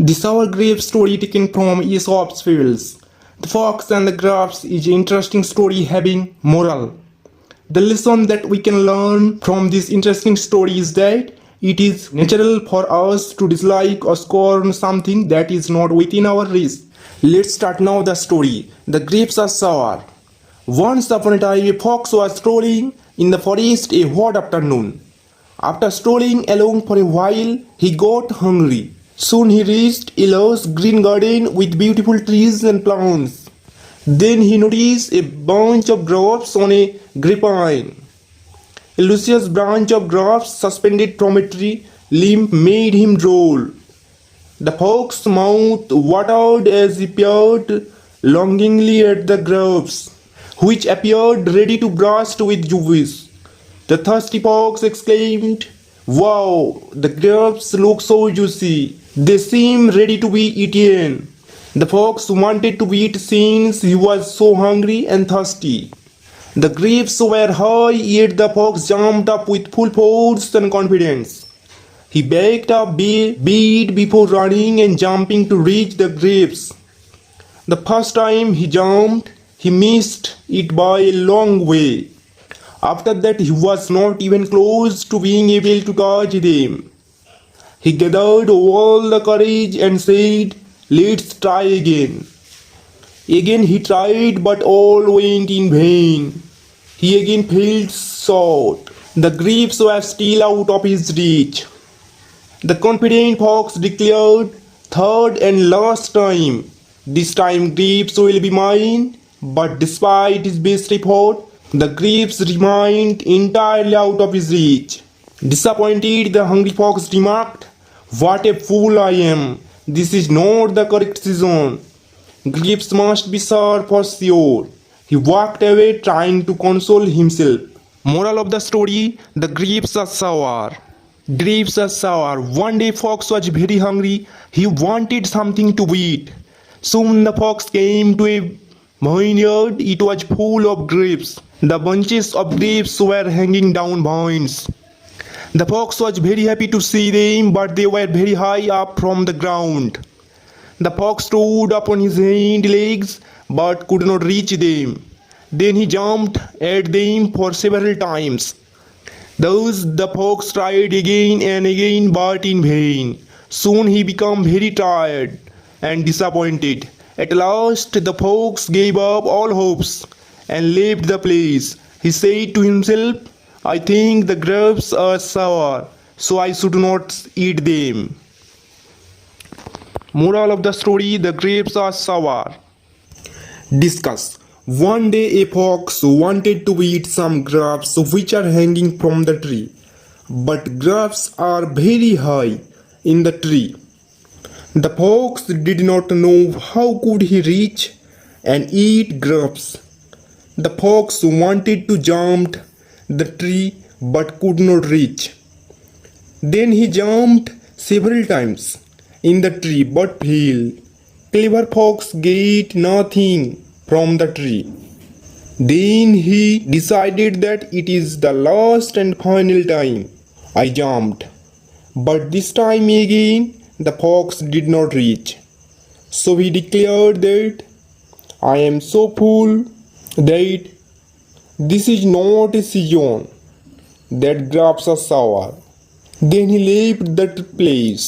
This our grave story taken from Aesop's Fables. The Fox and the Grapes is an interesting story having moral. The lesson that we can learn from this interesting story is that it is natural for us to dislike or scorn something that is not within our reach. Let's start now the story. The grapes are sour. Once upon a time, a fox was strolling in the forest a hot afternoon. After strolling along for a while, he got hungry. Soon he reached a lush green garden with beautiful trees and plants. Then he noticed a bunch of grapes on a grapevine. A luscious branch of grapes suspended from a tree limb made him drool. The fox's mouth watered as he peered longingly at the grapes, which appeared ready to burst with juice. The thirsty fox exclaimed, "Wow, the grapes look so juicy. They seem ready to be eaten." The fox wanted to eat since he was so hungry and thirsty. The grapes were high, yet the fox jumped up with full force and confidence. He backed up a bit before running and jumping to reach the grapes. The first time he jumped, he missed it by a long way. After that, he was not even close to being able to touch them. He gathered all the courage and said, "Let's try again." Again he tried, but all went in vain. He again fell short. The grapes were still out of his reach. The confident fox declared, "Third and last time. This time grapes will be mine." But despite his best effort, the grapes remained entirely out of his reach. Disappointed, the hungry fox remarked, "What a fool I am! This is not the correct season. Grapes must be sour for sure." He walked away trying to console himself. Moral of the story: the grapes are sour. Grapes are sour. One day fox was very hungry. He wanted something to eat. Soon the fox came to a vineyard. It was full of grapes. The bunches of grapes were hanging down vines. The fox was very happy to see them, but they were very high up from the ground. The fox stood up on his hind legs, but could not reach them. Then he jumped at them for several times. Thus the fox tried again and again, but in vain. Soon he became very tired and disappointed. At last the fox gave up all hopes and left the place. He said to himself, "I think the grapes are sour, so I should not eat them." Moral of the story: the grapes are sour. Discuss. One day a fox wanted to eat some grapes which are hanging from the tree, but grapes are very high in the tree. The fox did not know how could he reach and eat grapes. The fox wanted to jump the tree but could not reach. Then he jumped several times in the tree but failed. Clever fox get nothing from the tree. Then he decided that it is the last and final time. I jumped, but this time again the fox did not reach. So he declared that I am so full that this is not a season, that grapes are sour. Then he left that place.